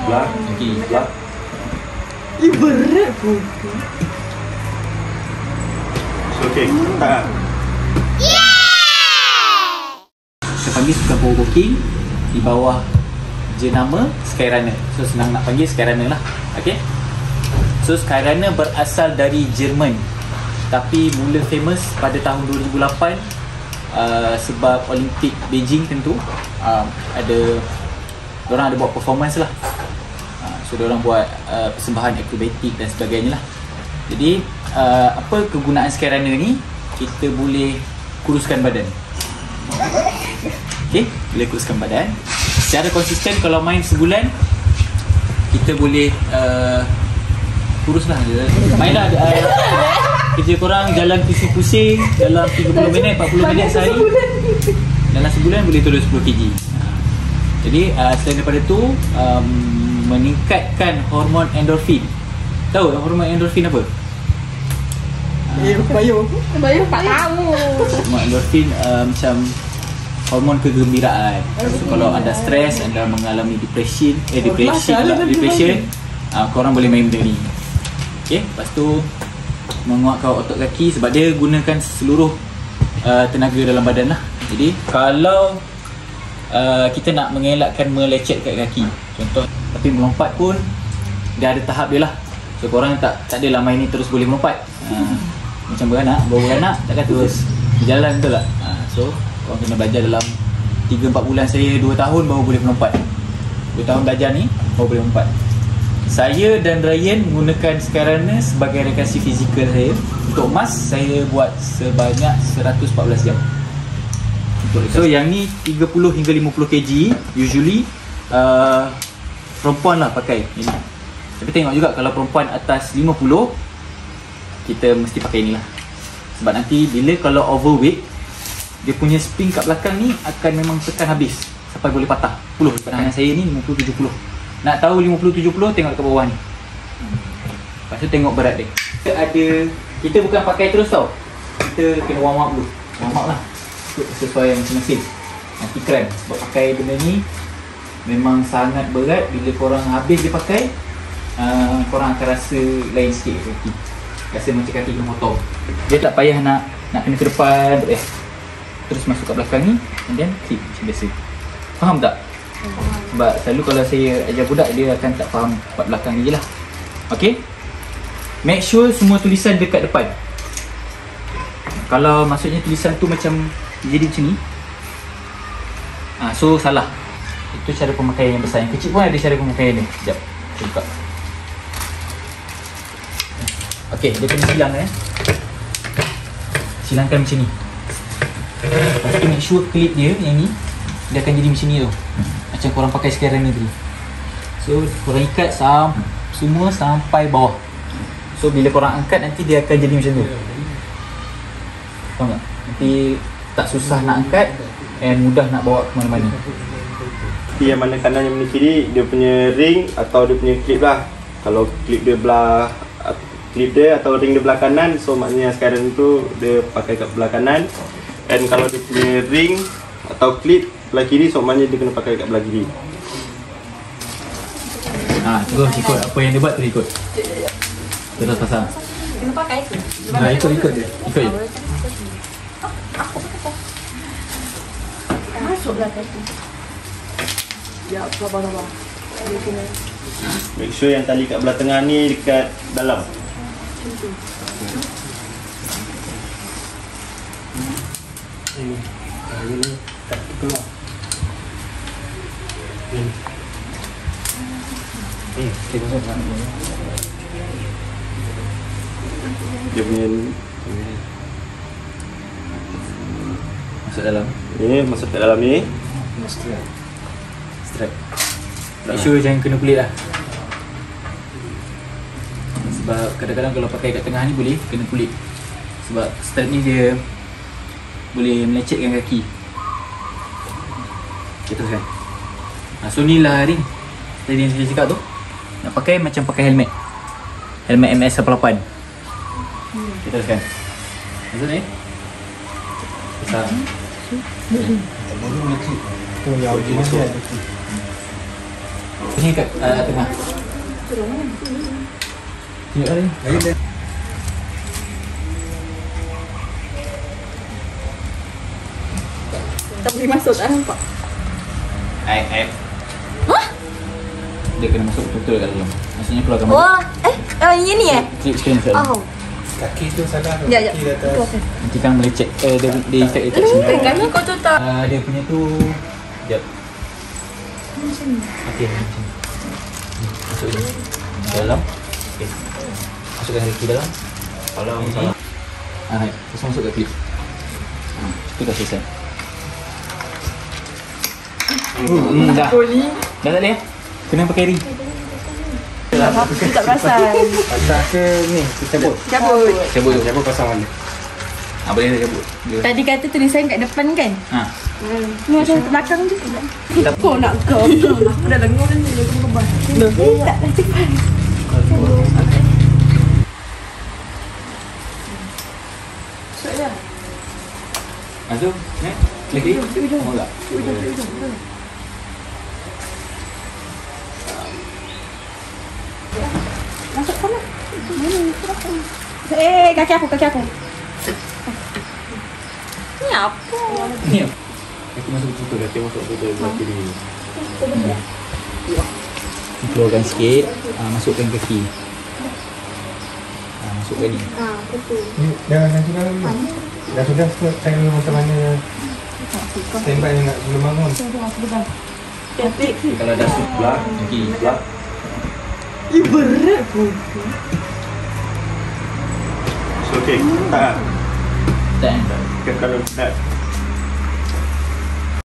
Belah. Okey. Belah. Berat pun. Okey, tak. Kita panggil sukan power walking di bawah jenama Skyrunner. So senang nak panggil Skyrunner lah. Okay. So Skyrunner berasal dari Jerman, tapi mula famous pada tahun 2008 sebab Olimpik Beijing tentu. Diorang ada buat performance lah. So diorang buat persembahan akrobatik dan sebagainya lah. Jadi apa kegunaan Skyrunner ni? Kita boleh kuruskan badan. Okay, boleh kuruskan badan secara konsisten. Kalau main sebulan, kita boleh kurus lah. Mainlah kerja korang jalan pusing-pusing dalam 30 minit, 40 minit sehari. Dalam sebulan boleh turun 10 kg. Jadi selain daripada tu, meningkatkan hormon endorfin. Tahu hormon endorfin apa? Bayu tak tahu. Hormon endorfin macam hormon kegembiraan. So kalau anda stres, anda mengalami depression, korang boleh main benda ni. Okay, lepas tu menguatkan otot kaki sebab dia gunakan seluruh tenaga dalam badan lah. Jadi kalau kita nak mengelakkan melecetkan kaki, contoh, tapi melompat pun dia ada tahap dia lah. So korang tak adalah main ni terus boleh melompat. Macam baru beranak takkan terus berjalan, betul tak? So korang kena belajar dalam 3-4 bulan, saya 2 tahun baru boleh melompat. 2 tahun belajar ni baru boleh melompat. Saya dan Ryan menggunakan Skyrunner sebagai rekreasi fizikal saya. Untuk mas, saya buat sebanyak 114 jam. So yang ni 30 hingga 50 kg usually perempuan lah pakai ini. Tapi tengok juga kalau perempuan atas 50, kita mesti pakai ni lah. Sebab nanti bila kalau overweight, dia punya spring kat belakang ni akan memang tekan habis sampai boleh patah 10. Pandangan saya ni 50-70. Nak tahu 50-70, tengok kat bawah ni. Lepas tu tengok berat dia. Kita bukan pakai terus tau. Kita kena warm up dulu. Warm up lah sesuai masing-masing. Nanti kram. Sebab pakai benda ni memang sangat berat. Bila korang habis dia pakai, korang akan rasa lain sikit kaki. Rasa macam kaki kena potong. Dia tak payah nak kena ke depan, tak payah. Terus masuk kat belakang ni, and then keep macam biasa. Faham tak? Sebab selalu kalau saya ajar budak, dia akan tak faham part belakang ni je lah. Okay, make sure semua tulisan dekat depan. Kalau maksudnya tulisan tu macam jadi macam ni, so salah. Itu cara pemakaian yang besar. Yang kecil pun ada cara pemakaian dia. Sekejap, saya buka. Okay, dia kena silang silangkan macam ni. Lepas tu make sure clip dia yang ni, dia akan jadi macam ni tu. Macam korang pakai Skyrunner tadi. So korang ikat semua sampai bawah. So bila korang angkat, nanti dia akan jadi macam tu. Faham tak? Nanti tak susah nak angkat and mudah nak bawa ke mana-mana. Yang mana kanan, yang mana kiri, dia punya ring atau dia punya clip lah. Kalau clip dia atau ring dia belah kanan, so maknanya sekarang tu dia pakai kat belah kanan. And kalau dia punya ring atau clip belah kiri, so maknanya dia kena pakai kat belah kiri. Terus ikut apa yang dia buat, terus ikut. Terus pasang. Kena pakai tu. Ikut je. Ikut je. Masuklah kaki. Ya, sabar-sabar. Dia kena. Make sure yang tali kat belah tengah ni dekat dalam. Ini kaki keluar. Dia punya Masuk dalam. ini masuk kat dalam ni. Strap. Make sure jangan kena kulit lah. Sebab kadang-kadang kalau pakai kat tengah ni boleh kena kulit. Sebab strap ni dia boleh melecetkan kaki. Kita teruskan. So ni lah ring. Tadi yang saya cakap tu, nak pakai macam pakai helmet. Helmet MS88. Kita teruskan. Maksud ni besar. Sini kat tengah. Tunjuk ni. Lagi dia. Tak boleh masuk, tak nampak. Air. Dia kena masuk betul-betul kat dalam. Maksudnya keluarkan Wah, ini ni Klip screen sekali. Oh. Kaki tu salah. Ya, ya. Kaki di atas. Nanti kan boleh check dia effect Kan kau tu tak. dia punya tu sekejap. Okey, macam ni. Masuk ni. Dalam. Okey. Masukkan kaki dalam. Salah, salah. Hai. Terus masuk kat klip. Itu dah selesai. Dah. Boleh. Dah tak boleh? Kena pakai ring. Tak perasan. Atas ke ni? Cabut. Cabut. Cabut tu. Cabut pasang mana? Boleh dah cabut. Dia. Tadi kata tulisan kat depan kan? Ha. Ni macam belakang tu. Kau nak kau. Aku dah dengar ni. Aku kebal. Tak dah cepat. Masuk. Lagi. Mau tak? Masuk sana. Kaki aku. Ni apa? Ni. Kaki masuk betul. Kaki masuk betul. Kaki ni. Keluarkan sikit. Masukkan kaki. Masukkan ni. Betul. Ni dah sudah lagi. Dah sudah saya macam mana tembak ni nak belum bangun. Cantik. Kalau dah sebelah, Kaki. sebelah. Berat pun. So, okay. Tak. Tak kan? Kalau nak